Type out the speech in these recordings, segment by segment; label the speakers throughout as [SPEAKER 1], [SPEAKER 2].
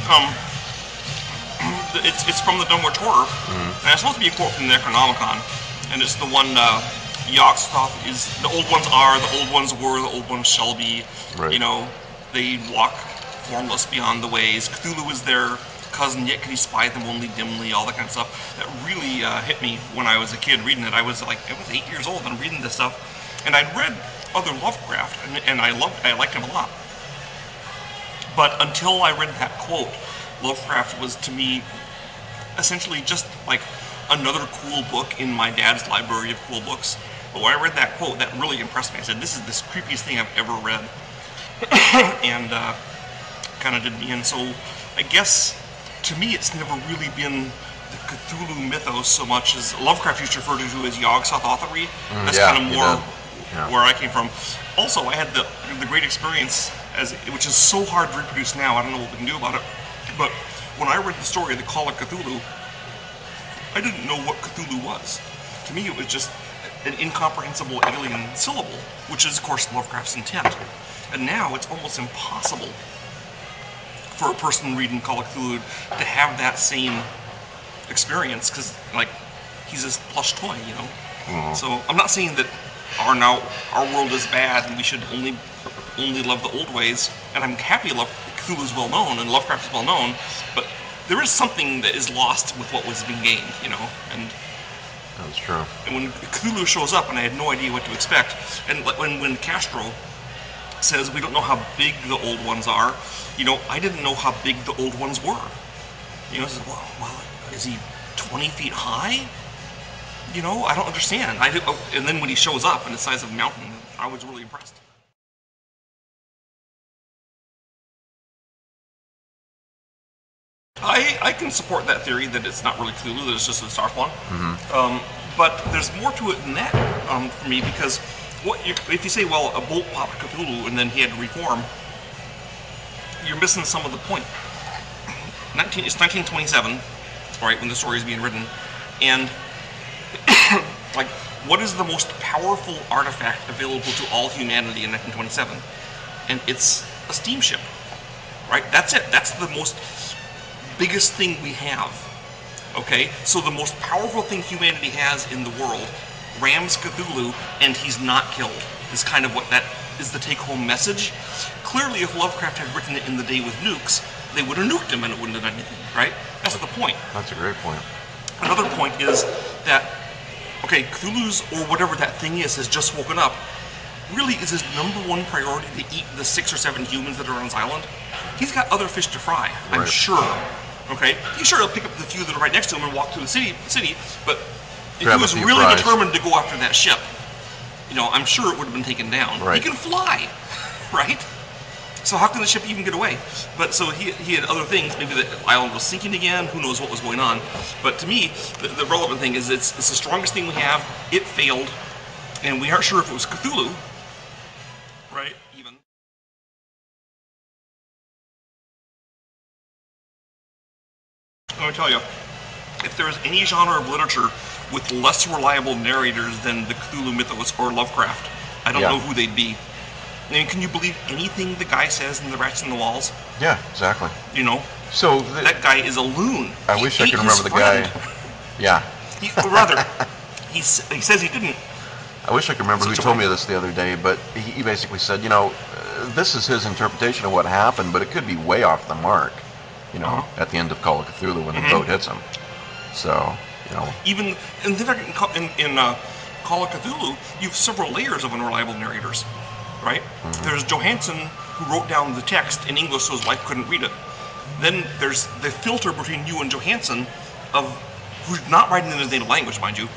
[SPEAKER 1] Um, it's from the Dunwich Horror, and it's supposed to be a quote from the Necronomicon, and it's the one, Yogg-Sothoth is, the old ones are, the old ones were, the old ones shall be.
[SPEAKER 2] Right.
[SPEAKER 1] You know, they walk formless beyond the ways. Cthulhu is their cousin, yet can he spy them only dimly, all that kind of stuff. That really hit me when I was a kid reading it. I was 8 years old and reading this stuff, and I'd read other Lovecraft, and I liked him a lot. But until I read that quote, Lovecraft was to me essentially just like another cool book in my dad's library of cool books. But when I read that quote, that really impressed me. I said, this is the creepiest thing I've ever read. And kind of did me in. So I guess, to me, it's never really been the Cthulhu mythos so much as Lovecraft used to refer to as Yogg-Sothothery. That's kind of more where I came from. Also, I had the great experience, which is so hard to reproduce now, I don't know what we can do about it, but when I read the story of the Call of Cthulhu, I didn't know what Cthulhu was. To me, it was just an incomprehensible alien syllable, which is, of course, Lovecraft's intent. And now it's almost impossible for a person reading Call of Cthulhu to have that same experience, because, like, he's this plush toy, you know? So I'm not saying that our world is bad and we should only love the old ways, and I'm happy Cthulhu is well known and Lovecraft is well known, but there is something that is lost with what was being gained, you know? And
[SPEAKER 2] that's true.
[SPEAKER 1] And when Cthulhu shows up, and I had no idea what to expect, and when Castro says we don't know how big the old ones are, you know, I didn't know how big the old ones were. You know, says, well, is he 20 feet high? You know, I don't understand. And then when he shows up and the size of a mountain, I was really impressed. I can support that theory that it's not really Cthulhu, that it's just a Starspawn. But there's more to it than that for me, because if you say, well, a bolt popped Cthulhu and then he had to reform, you're missing some of the point. It's 1927, right, when the story is being written, and like, what is the most powerful artifact available to all humanity in 1927? And it's a steamship, right? That's it. That's the biggest thing we have. Okay, so the most powerful thing humanity has in the world rams Cthulhu, and he's not killed. Is kind of what that is, the take-home message. Clearly, if Lovecraft had written it in the day with nukes, they would have nuked him and it wouldn't have done anything, right? That's the point.
[SPEAKER 2] That's a great point.
[SPEAKER 1] Another point is that, okay, Cthulhu's, or whatever that thing is, has just woken up. Really, is his #1 priority to eat the 6 or 7 humans that are on his island? He's got other fish to fry, I'm sure. Okay, he's sure he'll pick up the few that are right next to him and walk through the city. But if he was really determined to go after that ship, you know, I'm sure it would have been taken down. Right. He can fly, right? So how can the ship even get away? But so he had other things. Maybe the island was sinking again. Who knows what was going on? But to me, the relevant thing is it's the strongest thing we have. It failed, and we aren't sure if it was Cthulhu, right? Even. Let me tell you, if there is any genre of literature with less reliable narrators than the Cthulhu mythos or Lovecraft, I don't know who they'd be. I mean, can you believe anything the guy says in The Rats in the Walls?
[SPEAKER 2] Yeah, exactly.
[SPEAKER 1] You know?
[SPEAKER 2] So
[SPEAKER 1] that guy is a loon.
[SPEAKER 2] I wish I could remember the guy. Yeah.
[SPEAKER 1] He says he didn't.
[SPEAKER 2] I wish I could remember who told me this the other day, but he basically said, you know, this is his interpretation of what happened, but it could be way off the mark, you know, at the end of Call of Cthulhu when the boat hits him. So, you know. Even
[SPEAKER 1] in Call of Cthulhu, you have several layers of unreliable narrators, right? There's Johansson, who wrote down the text in English so his wife couldn't read it. Then there's the filter between you and Johansson, who's not writing in his native language, mind you,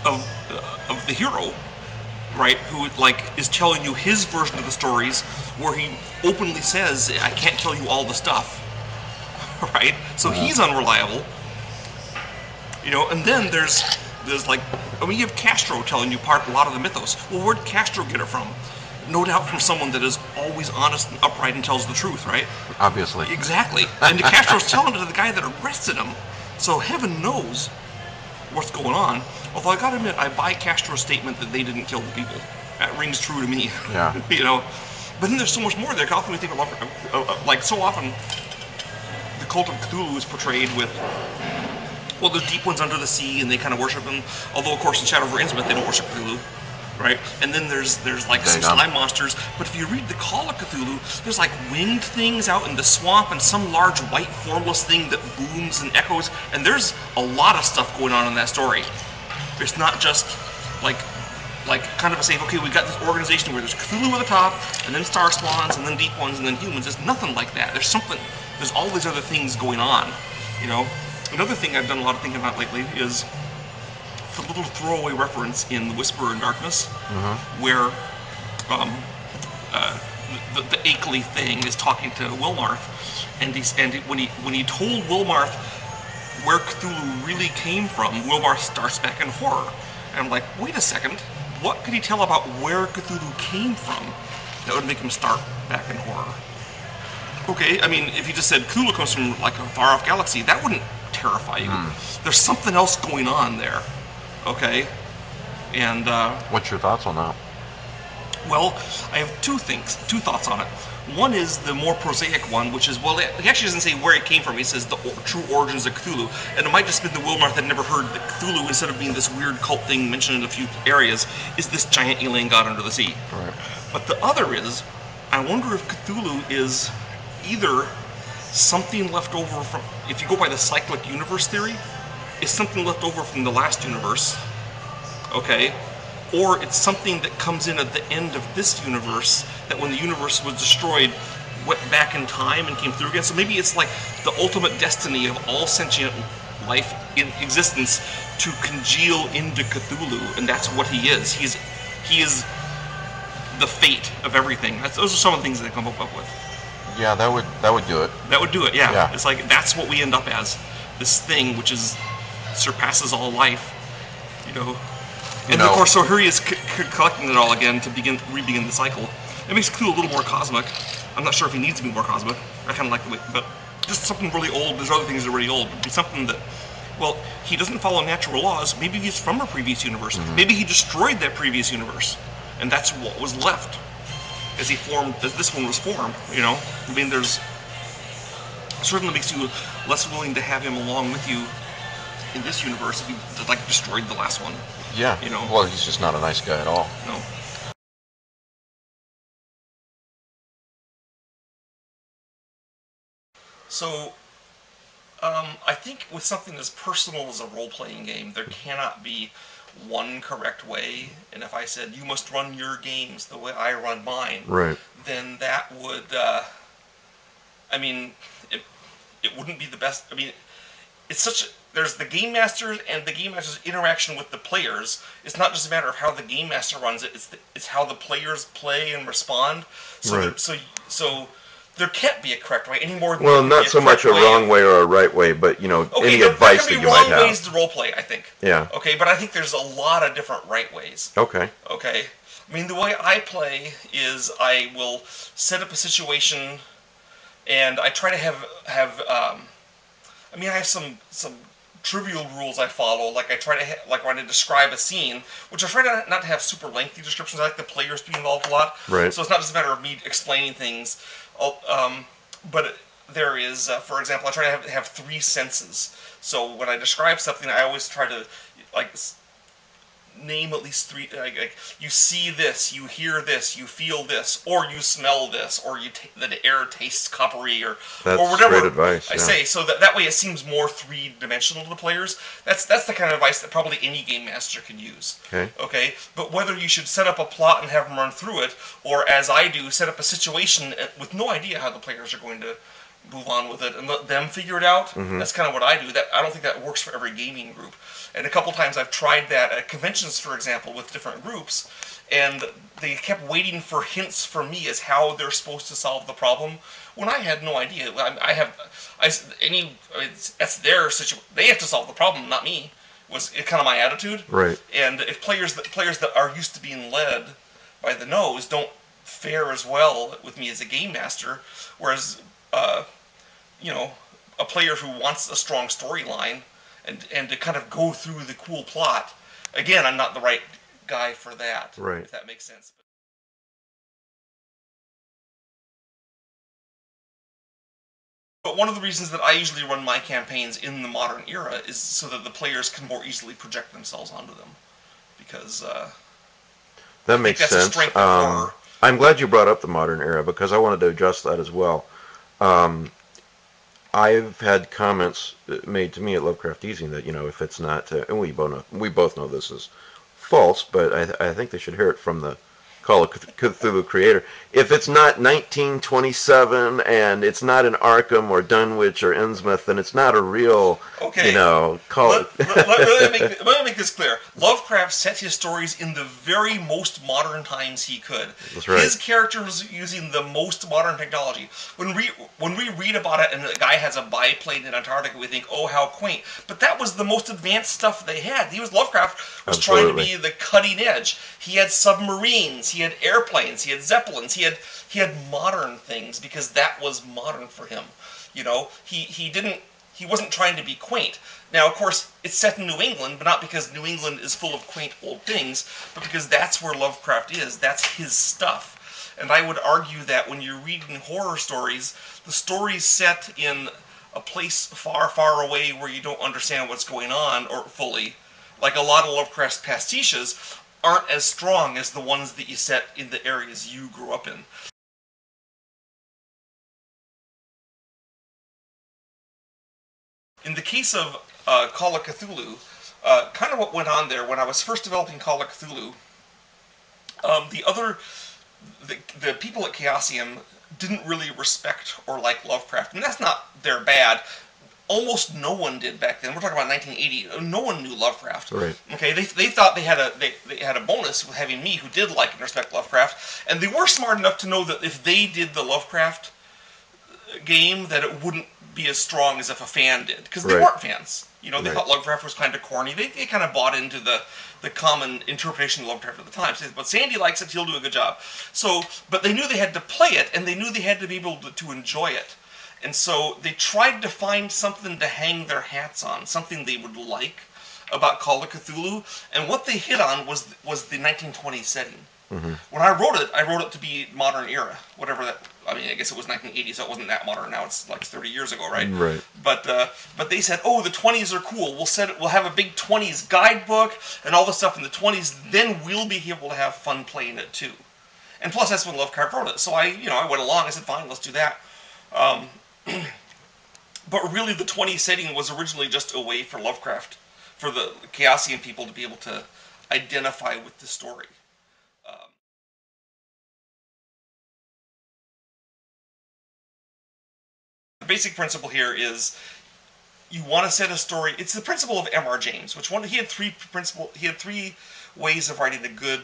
[SPEAKER 1] of the hero, right, who is telling you his version of the stories, where he openly says, I can't tell you all the stuff, right? So he's unreliable, you know. And then there's you have Castro telling you a lot of the mythos. Well, where'd Castro get it from? No doubt from someone that is always honest and upright and tells the truth, right?
[SPEAKER 2] Obviously. Exactly.
[SPEAKER 1] And Castro's telling it to the guy that arrested him. So heaven knows what's going on. Although I gotta admit, I buy Castro's statement that they didn't kill the people. That rings true to me.
[SPEAKER 2] Yeah.
[SPEAKER 1] You know. But then there's so much more there. How can we think of so often cult of Cthulhu is portrayed with, well, there's deep ones under the sea, and they kind of worship him. Although, of course, in Shadow over Innsmouth, they don't worship Cthulhu, right? And then there's like some slime monsters. But if you read the Call of Cthulhu, there's like winged things out in the swamp, and some large white formless thing that booms and echoes. And there's a lot of stuff going on in that story. It's not just like kind of a saying, okay, we've got this organization where there's Cthulhu at the top, and then star spawns, and then deep ones, and then humans. There's nothing like that. There's all these other things going on, you know? Another thing I've done a lot of thinking about lately is the little throwaway reference in The Whisperer in Darkness, where the Akeley thing is talking to Wilmarth, and when he told Wilmarth where Cthulhu really came from, Wilmarth starts back in horror. And I'm like, wait a second, what could he tell about where Cthulhu came from that would make him start back in horror? Okay, I mean, if he just said Cthulhu comes from like a far-off galaxy, that wouldn't terrify you. There's something else going on there, okay? And
[SPEAKER 2] what's your thoughts on that?
[SPEAKER 1] Well, I have two thoughts on it. One is the more prosaic one, which is, well, he actually doesn't say where it came from. He says the true origins of Cthulhu. And it might just be the Wilmarth had never heard that Cthulhu, instead of being this weird cult thing mentioned in a few areas, is this giant alien god under the sea.
[SPEAKER 2] Right.
[SPEAKER 1] But the other is, I wonder if Cthulhu is either something left over from, if you go by the cyclic universe theory, is something left over from the last universe, okay? Or it's something that comes in at the end of this universe, that when the universe was destroyed, went back in time and came through again. So maybe it's like the ultimate destiny of all sentient life in existence to congeal into Cthulhu, and that's what he is. He is the fate of everything. Those are some of the things they come up with.
[SPEAKER 2] Yeah, that would do it.
[SPEAKER 1] That would do it. Yeah. It's like that's what we end up as, this thing which surpasses all life, you know. And of course, so here he is collecting it all again to re-begin the cycle. It makes Cthulhu a little more cosmic. I'm not sure if he needs to be more cosmic. I kind of like the way, but just something really old. There's other things that are really old. It'd be something that, well, he doesn't follow natural laws. Maybe he's from a previous universe. Maybe he destroyed that previous universe, and that's what was left as this one was formed. You know, I mean, certainly makes you less willing to have him along with you in this universe if he like destroyed the last one.
[SPEAKER 2] Yeah.
[SPEAKER 1] You know.
[SPEAKER 2] Well, he's just not a nice guy at all.
[SPEAKER 1] No. So, I think with something as personal as a role-playing game, there cannot be one correct way. And if I said, you must run your games the way I run mine,
[SPEAKER 2] right,
[SPEAKER 1] then that would, I mean, it wouldn't be the best. I mean, there's the game master and the game master's interaction with the players. It's not just a matter of how the game master runs it. It's how the players play and respond. So
[SPEAKER 2] right.
[SPEAKER 1] So there can't be a correct way any more than
[SPEAKER 2] well, not so much a wrong way or a right way, but you know, any advice that you might have. There can be wrong ways to roleplay, I think. Yeah.
[SPEAKER 1] Okay, but I think there's a lot of different right ways.
[SPEAKER 2] Okay.
[SPEAKER 1] Okay. I mean, the way I play is I will set up a situation, and I try to have I mean, I have some trivial rules I follow. Like I try to like when I describe a scene, which I try not to have super lengthy descriptions. I like the players to be involved a lot.
[SPEAKER 2] Right.
[SPEAKER 1] So it's not just a matter of me explaining things. But there is, for example, I try to have three senses. So when I describe something, I always try to like name at least three. Like you see this, you hear this, you feel this, or you smell this, or the air tastes coppery, or whatever.
[SPEAKER 2] Great advice,
[SPEAKER 1] I say. So that way it seems more three-dimensional to the players. That's the kind of advice that probably any game master can use.
[SPEAKER 2] Okay.
[SPEAKER 1] Okay. But whether you should set up a plot and have them run through it, or as I do, set up a situation with no idea how the players are going to move on with it and let them figure it out. That's kind of what I do. I don't think that works for every gaming group. And a couple times I've tried that at conventions, for example, with different groups, and they kept waiting for hints from me as how they're supposed to solve the problem when I had no idea. That's their situation. They have to solve the problem, not me. Was kind of my attitude.
[SPEAKER 2] Right.
[SPEAKER 1] And if players that are used to being led by the nose don't fare as well with me as a game master, whereas you know, a player who wants a strong storyline and to kind of go through the cool plot, again, I'm not the right guy for that.
[SPEAKER 2] Right.
[SPEAKER 1] If that makes sense. But one of the reasons that I usually run my campaigns in the modern era is so that the players can more easily project themselves onto them. Because
[SPEAKER 2] that makes sense.
[SPEAKER 1] That's a strength of horror.
[SPEAKER 2] I'm glad you brought up the modern era because I wanted to address that as well. I've had comments made to me at Lovecraft eZine that, if it's not, and we both know this is false, but I think they should hear it from the Call of Cthulhu creator. If it's not 1927 and it's not in Arkham or Dunwich or Innsmouth, then it's not a real, call.
[SPEAKER 1] Let me make this clear. Lovecraft set his stories in the very most modern times he could.
[SPEAKER 2] That's right.
[SPEAKER 1] His characters using the most modern technology. When we read about it and the guy has a biplane in Antarctica, we think, oh, how quaint. But that was the most advanced stuff they had. Lovecraft was trying to be the cutting edge. He had submarines. He had airplanes, he had zeppelins, he had modern things because that was modern for him. He wasn't trying to be quaint. Now, of course, it's set in New England, but not because New England is full of quaint old things, but because that's where Lovecraft is. That's his stuff. And I would argue that when you're reading horror stories, the story's set in a place far, far away where you don't understand what's going on or fully, like a lot of Lovecraft's pastiches, aren't as strong as the ones that you set in the areas you grew up in. In the case of Call of Cthulhu, kind of what went on there when I was first developing Call of Cthulhu, the people at Chaosium didn't really respect or like Lovecraft, and that's not their bad. Almost no one did back then. We're talking about 1980. No one knew Lovecraft.
[SPEAKER 2] Right.
[SPEAKER 1] Okay, they thought they had a bonus with having me who did like and respect Lovecraft, and they were smart enough to know that if they did the Lovecraft game, that it wouldn't be as strong as if a fan did, because they weren't fans. They thought Lovecraft was kind of corny. They kind of bought into the common interpretation of Lovecraft at the time. So, but Sandy likes it; he'll do a good job. So, but they knew they had to play it, and they knew they had to be able to enjoy it. And so they tried to find something to hang their hats on, something they would like about Call of Cthulhu. And what they hit on was the 1920s setting. Mm-hmm. When I wrote it to be modern era, whatever that. I mean, I guess it was 1980, so it wasn't that modern. Now it's like 30 years ago, right?
[SPEAKER 2] Right.
[SPEAKER 1] But they said, oh, the 20s are cool. We'll have a big 20s guidebook and all the stuff in the 20s. Then we'll be able to have fun playing it too. And plus, that's when Lovecraft wrote it. So I went along. I said, fine, let's do that. But really, the 20s setting was originally just a way for Lovecraft, for the Chaosium people to be able to identify with the story. The basic principle here is you want to set a story. It's the principle of M.R. James, he had three ways of writing a good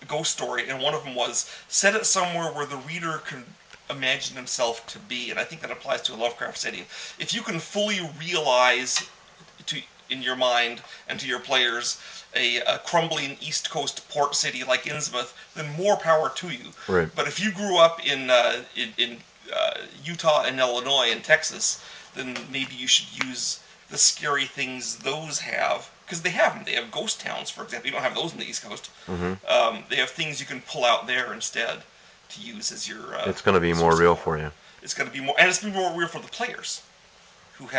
[SPEAKER 1] ghost story, and one of them was set it somewhere where the reader can imagine himself to be, and I think that applies to a Lovecraft setting. If you can fully realize in your mind and to your players a crumbling East Coast port city like Innsmouth, then more power to you.
[SPEAKER 2] Right.
[SPEAKER 1] But if you grew up in Utah and Illinois and Texas, then maybe you should use the scary things those have, because they have them. They have ghost towns, for example. You don't have those in the East Coast. Mm-hmm. They have things you can pull out there instead to use as your.
[SPEAKER 2] It's going to be more real for you.
[SPEAKER 1] It's going to be more, and it's going to be more real for the players, when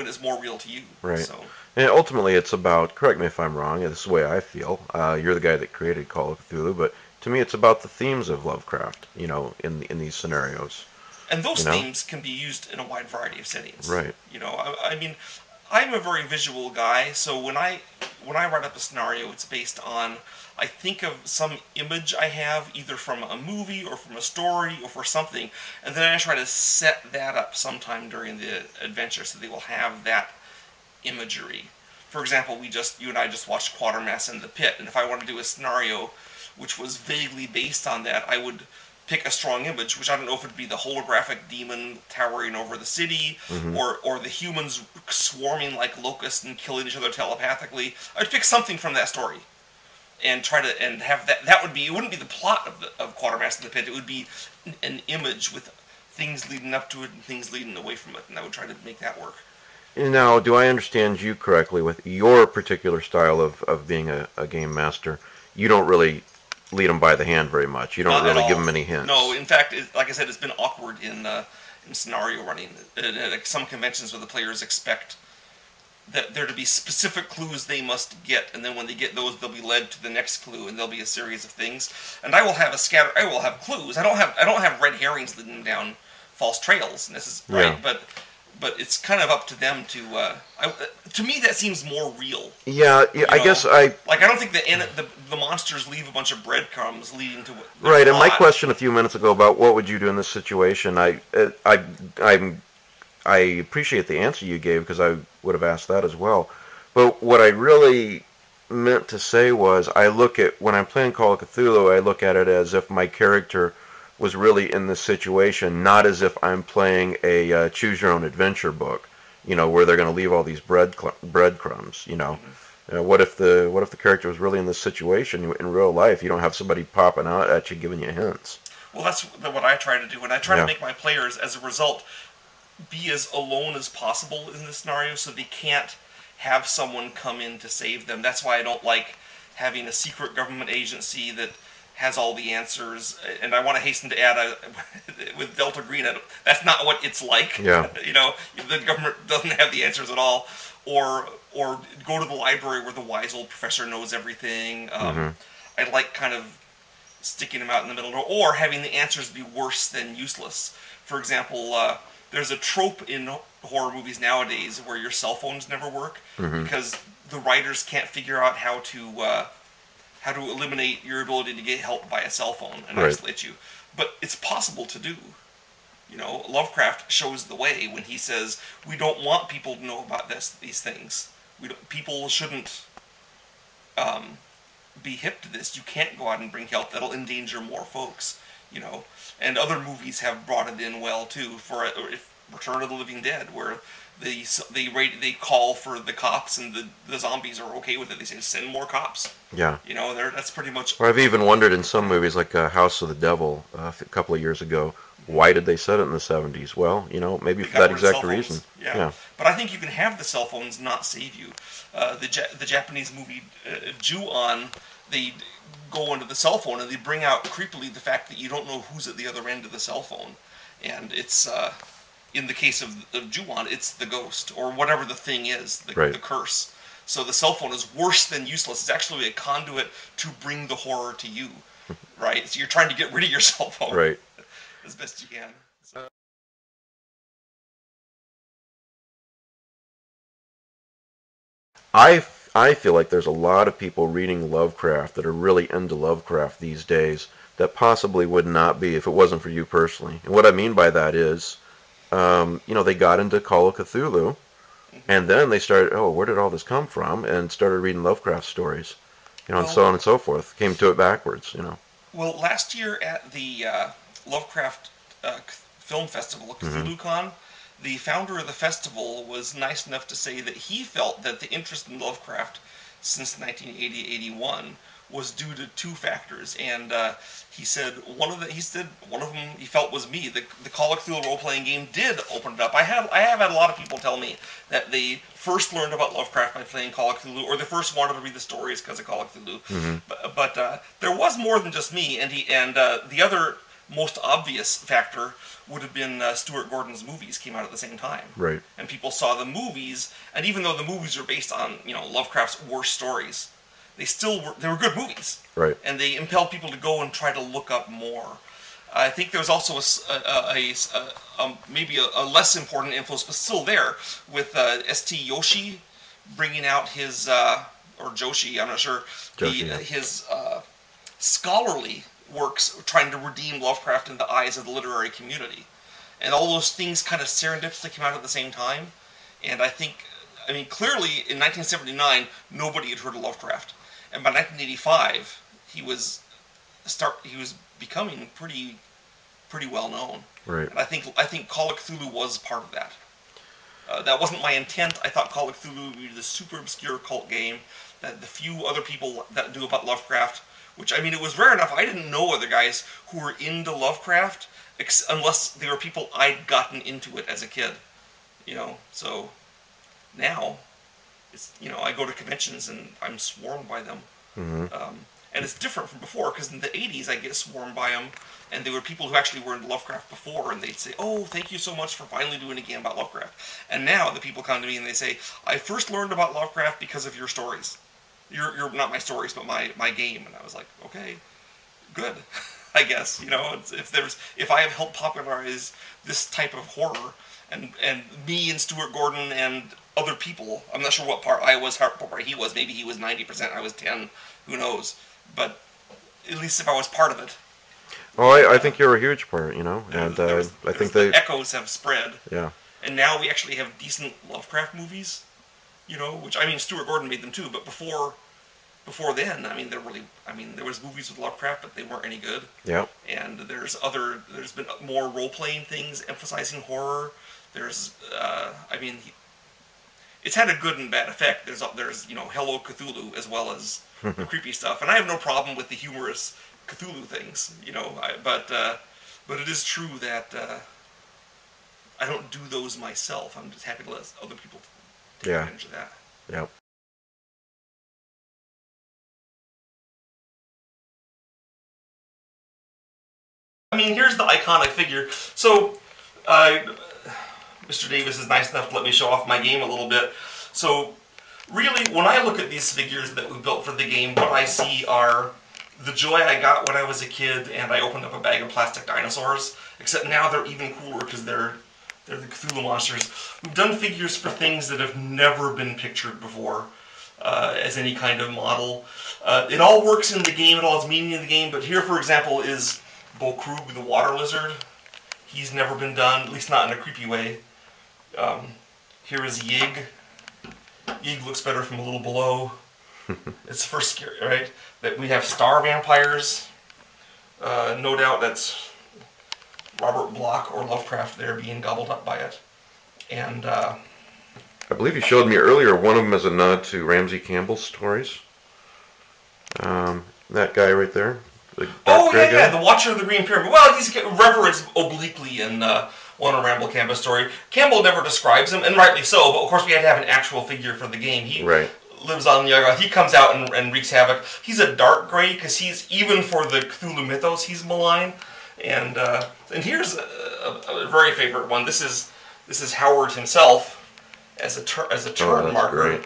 [SPEAKER 1] it's more real to you.
[SPEAKER 2] Right.
[SPEAKER 1] So.
[SPEAKER 2] And ultimately, it's about. Correct me if I'm wrong. This is the way I feel. You're the guy that created Call of Cthulhu, but to me, it's about the themes of Lovecraft. In these scenarios.
[SPEAKER 1] And those themes can be used in a wide variety of settings.
[SPEAKER 2] Right.
[SPEAKER 1] I mean, I'm a very visual guy, so when I write up a scenario, it's based on, I think of some image I have, either from a movie or from a story or for something, and then I try to set that up sometime during the adventure so they will have that imagery. For example, you and I just watched Quatermass in the Pit, and if I wanted to do a scenario which was vaguely based on that, I would pick a strong image, which I don't know if it would be the holographic demon towering over the city, mm-hmm. or the humans swarming like locusts and killing each other telepathically. I'd pick something from that story and try to have that. It wouldn't be the plot of Quatermass in the Pit. It would be an image with things leading up to it and things leading away from it, and I would try to make that work.
[SPEAKER 2] Now, do I understand you correctly with your particular style of being a game master? You don't really lead them by the hand very much. You don't
[SPEAKER 1] Not at
[SPEAKER 2] really give
[SPEAKER 1] all.
[SPEAKER 2] them any hints.
[SPEAKER 1] No, in fact, like I said, it's been awkward in scenario running. At some conventions where the players expect that there to be specific clues they must get, and then when they get those, they'll be led to the next clue, and there'll be a series of things. And I will have I will have clues. I don't have red herrings leading them down false trails. And this is right,
[SPEAKER 2] Yeah.
[SPEAKER 1] but it's kind of up to them to. To me, that seems more real.
[SPEAKER 2] Yeah, I guess
[SPEAKER 1] I don't think the monsters leave a bunch of breadcrumbs leading to what.
[SPEAKER 2] Right, and my question a few minutes ago about what would you do in this situation, I appreciate the answer you gave, because I would have asked that as well. But what I really meant to say was, when I'm playing Call of Cthulhu, I look at it as if my character was really in this situation, not as if I'm playing a choose your own adventure book, where they're going to leave all these breadcrumbs. What if the character was really in this situation in real life? You don't have somebody popping out at you giving you hints.
[SPEAKER 1] Well, that's what I try to do, and I try to make my players, as a result, be as alone as possible in this scenario, so they can't have someone come in to save them. That's why I don't like having a secret government agency that has all the answers. And I want to hasten to add, with Delta Green, that's not what it's like.
[SPEAKER 2] Yeah.
[SPEAKER 1] The government doesn't have the answers at all. Or go to the library where the wise old professor knows everything. I like kind of sticking them out in the middle, or having the answers be worse than useless. For example, there's a trope in horror movies nowadays where your cell phones never work because the writers can't figure out how to eliminate your ability to get help by a cell phone and isolate you. But it's possible to do. Lovecraft shows the way when he says we don't want people to know about these things. People shouldn't be hip to this. You can't go out and bring help. That'll endanger more folks. And other movies have brought it in well too. For Return of the Living Dead, where they call for the cops and the zombies are okay with it. They say send more cops.
[SPEAKER 2] Yeah.
[SPEAKER 1] That's pretty much.
[SPEAKER 2] Well, I've even wondered in some movies like House of the Devil a couple of years ago, why did they set it in the 70s? Well, maybe for that exact reason.
[SPEAKER 1] Yeah. But I think you can have the cell phones not save you. The Japanese movie Ju-on, they go into the cell phone and they bring out creepily the fact that you don't know who's at the other end of the cell phone. And it's, in the case of Ju-on, it's the ghost, or whatever the thing is, the curse. So the cell phone is worse than useless. It's actually a conduit to bring the horror to you, right? So you're trying to get rid of your cell phone.
[SPEAKER 2] Right.
[SPEAKER 1] As best you can. So.
[SPEAKER 2] I feel like there's a lot of people reading Lovecraft that are really into Lovecraft these days that possibly would not be if it wasn't for you personally. And what I mean by that is, they got into Call of Cthulhu, and then they started, where did all this come from? And started reading Lovecraft stories, and so on and so forth. Came to it backwards,
[SPEAKER 1] Well, last year at the Lovecraft Film Festival, CthulhuCon, the founder of the festival was nice enough to say that he felt that the interest in Lovecraft since 1980-81 was due to two factors, and he said one of them he felt was me. The Call of Cthulhu role-playing game did open it up. I have had a lot of people tell me that they first learned about Lovecraft by playing Call of Cthulhu, or they first wanted to read the stories because of Call of Cthulhu. But there was more than just me, and the other most obvious factor would have been Stuart Gordon's movies came out at the same time.
[SPEAKER 2] Right.
[SPEAKER 1] And people saw the movies, and even though the movies are based on Lovecraft's worst stories, they were good movies.
[SPEAKER 2] Right.
[SPEAKER 1] And they impelled people to go and try to look up more. I think there was also maybe a less important influence, but still there, with S.T. Yoshi bringing out his or Joshi, I'm not sure, his scholarly works trying to redeem Lovecraft in the eyes of the literary community. And all those things kind of serendipitously came out at the same time. And clearly in 1979, nobody had heard of Lovecraft. And by 1985, he was becoming pretty well known.
[SPEAKER 2] Right.
[SPEAKER 1] And I think Call of Cthulhu was part of that. That wasn't my intent. I thought Call of Cthulhu would be this super obscure cult game that the few other people that knew about Lovecraft, which, it was rare enough. I didn't know other guys who were into Lovecraft, unless they were people I'd gotten into it as a kid. So now, it's, I go to conventions and I'm swarmed by them. And it's different from before, because in the 80s I get swarmed by them, and they were people who actually were into Lovecraft before, and they'd say, "Oh, thank you so much for finally doing a game about Lovecraft." And now the people come to me and they say, "I first learned about Lovecraft because of your stories. You're not my stories, but my game." And I was like, okay, good. I guess, you know, if I have helped popularize this type of horror, and me and Stuart Gordon and other people, I'm not sure what part I was, what part he was. Maybe he was 90%, I was 10. Who knows? But at least if I was part of it.
[SPEAKER 2] Well, I think you're a huge part, you know, and I think
[SPEAKER 1] the echoes have spread.
[SPEAKER 2] Yeah.
[SPEAKER 1] And now we actually have decent Lovecraft movies, you know, which, I mean, Stuart Gordon made them too, but before then, I mean, there was movies with Lovecraft, but they weren't any good.
[SPEAKER 2] Yeah.
[SPEAKER 1] And there's been more role-playing things emphasizing horror. There's, I mean, it's had a good and bad effect. There's you know, Hello Cthulhu as well as the creepy stuff, and I have no problem with the humorous Cthulhu things, you know. But it is true that I don't do those myself. I'm just happy to let other people take advantage of that.
[SPEAKER 2] Yeah.
[SPEAKER 1] I mean, here's the iconic figure. So, Mr. Davis is nice enough to let me show off my game a little bit. So, really, when I look at these figures that we built for the game, what I see are the joy I got when I was a kid and I opened up a bag of plastic dinosaurs. Except now they're even cooler because they're the Cthulhu monsters. We've done figures for things that have never been pictured before as any kind of model. It all works in the game, it all has meaning in the game, but here, for example, is Krug, the water lizard. He's never been done, at least not in a creepy way. Here is Yig. Yig looks better from a little below. It's first scary, right? That we have star vampires. No doubt that's Robert Bloch or Lovecraft there being gobbled up by it. And
[SPEAKER 2] I believe you showed me earlier one of them as a nod to Ramsey Campbell's stories. That guy right there.
[SPEAKER 1] Oh, yeah, the Watcher of the Green Pyramid. Well, he's referenced obliquely in one of Ramble Campbell's story. Campbell never describes him, and rightly so, but of course we had to have an actual figure for the game. He lives on Yaga. He comes out and wreaks havoc. He's a dark gray, because he's, even for the Cthulhu mythos, he's malign. And here's a very favorite one. This is Howard himself as a turn marker.
[SPEAKER 2] Great.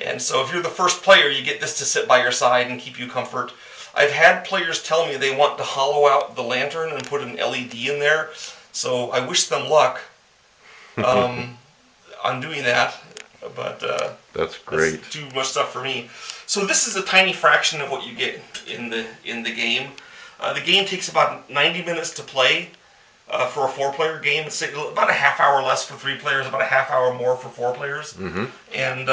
[SPEAKER 1] And so if you're the first player, you get this to sit by your side and keep you comfort. I've had players tell me they want to hollow out the lantern and put an LED in there, so I wish them luck on doing that. But
[SPEAKER 2] that's great.
[SPEAKER 1] That's too much stuff for me. So this is a tiny fraction of what you get in the game. The game takes about 90 minutes to play for a 4-player game. It's about a half hour less for 3 players, about a half hour more for 4 players.
[SPEAKER 2] Mm-hmm.
[SPEAKER 1] And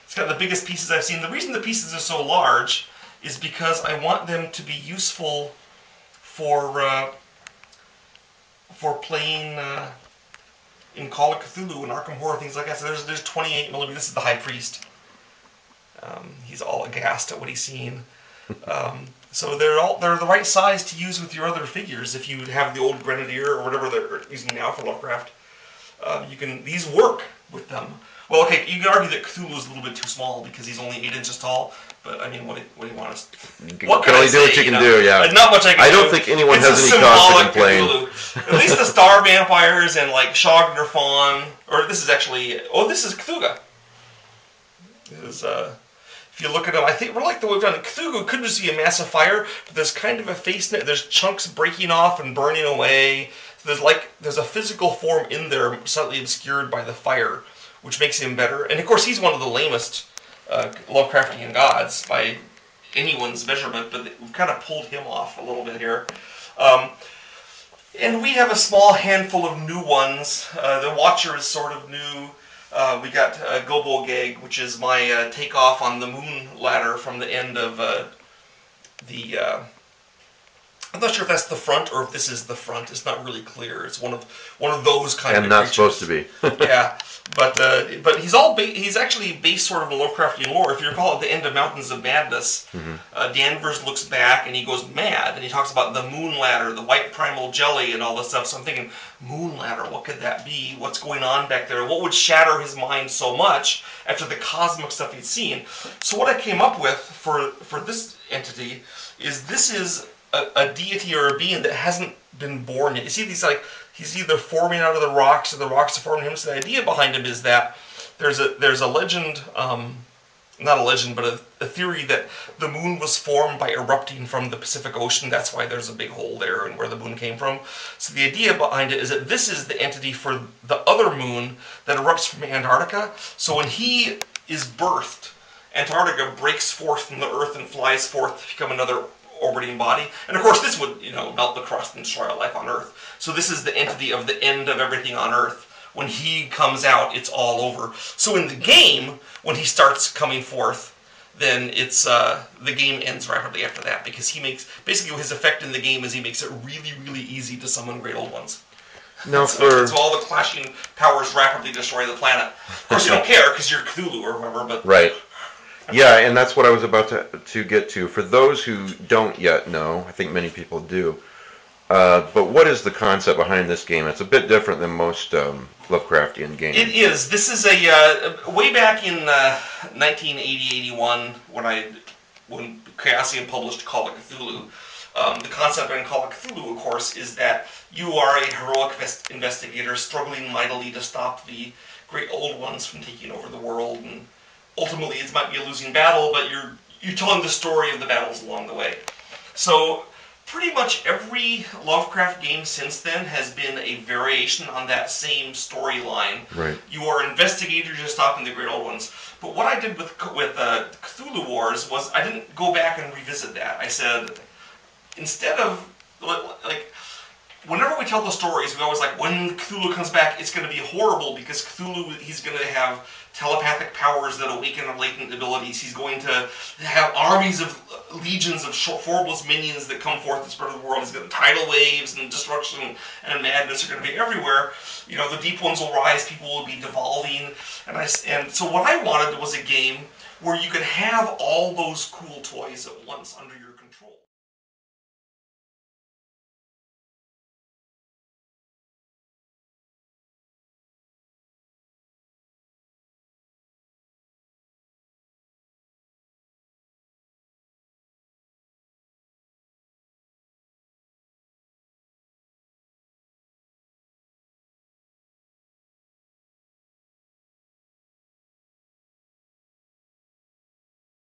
[SPEAKER 1] it's got the biggest pieces I've seen. The reason the pieces are so large is because I want them to be useful for playing in Call of Cthulhu and Arkham Horror, things like that. So there's 28mm. This is the High Priest. He's all aghast at what he's seen. So they're the right size to use with your other figures. If you have the old Grenadier or whatever they're using now for Lovecraft, these work with them. Well, okay, you can argue that Cthulhu is a little bit too small because he's only 8 inches tall. But I mean, what do you want us? What can I say?
[SPEAKER 2] Do what you can do, yeah.
[SPEAKER 1] Not much I can do.
[SPEAKER 2] I don't think anyone has any cost in playing.
[SPEAKER 1] At least the star vampires and like Shogner Fawn, or this is actually, this is Cthulhu. If you look at them, I think we're like the way we've done it. Cthulhu could just be a massive fire, but there's kind of a face. There's chunks breaking off and burning away. So there's a physical form in there, slightly obscured by the fire, which makes him better. And of course, he's one of the lamest Lovecraftian gods by anyone's measurement, but we've kind of pulled him off a little bit here. And we have a small handful of new ones. The Watcher is sort of new. We got Gobogag, which is my takeoff on the moon ladder from the end of the I'm not sure if that's the front or if this is the front. It's not really clear. It's one of those kind of
[SPEAKER 2] and not
[SPEAKER 1] creatures.
[SPEAKER 2] supposed to be.
[SPEAKER 1] Yeah, but he's actually based sort of in Lovecraftian lore. If you recall, at the end of Mountains of Madness, Danvers looks back and he goes mad, and he talks about the moon ladder, the white primal jelly, and all this stuff. So I'm thinking, moon ladder, what could that be? What's going on back there? What would shatter his mind so much after the cosmic stuff he'd seen? So what I came up with for this entity is this is a deity or a being that hasn't been born yet. You see these, like, he's either forming out of the rocks or the rocks are forming him. So the idea behind him is that there's a legend, not a legend, but a theory that the moon was formed by erupting from the Pacific Ocean. That's why there's a big hole there and where the moon came from. So the idea behind it is that this is the entity for the other moon that erupts from Antarctica. So when he is birthed, Antarctica breaks forth from the Earth and flies forth to become another orbiting body. And of course this would, melt the crust and destroy all life on Earth. So this is the entity of the end of everything on Earth. When he comes out, it's all over. So in the game, when he starts coming forth, then it's the game ends rapidly after that, because he makes, basically his effect in the game is he makes it really, really easy to summon Great Old Ones.
[SPEAKER 2] Now
[SPEAKER 1] So all the clashing powers rapidly destroy the planet. Of course you don't care because you're Cthulhu or whatever, but...
[SPEAKER 2] Right. Yeah, and that's what I was about to get to. For those who don't yet know, I think many people do, but what is the concept behind this game? It's a bit different than most Lovecraftian games.
[SPEAKER 1] It is. This is a way back in 1980-81 when Chaosium published Call of Cthulhu. The concept in Call of Cthulhu, of course, is that you are a heroic investigator struggling mightily to stop the Great Old Ones from taking over the world, and ultimately it might be a losing battle, but you're telling the story of the battles along the way. So pretty much every Lovecraft game since then has been a variation on that same storyline.
[SPEAKER 2] Right.
[SPEAKER 1] You are investigators, you're stopping the Great Old Ones. But what I did with Cthulhu Wars was I didn't go back and revisit that. I said, instead of, like, whenever we tell the stories, we always like, when Cthulhu comes back, it's going to be horrible because Cthulhu, he's going to have telepathic powers that awaken latent abilities. He's going to have armies of legions of formless minions that come forth and spread the world. He's got tidal waves and destruction and madness are going to be everywhere. The deep ones will rise. People will be devolving. And so what I wanted was a game where you could have all those cool toys at once under your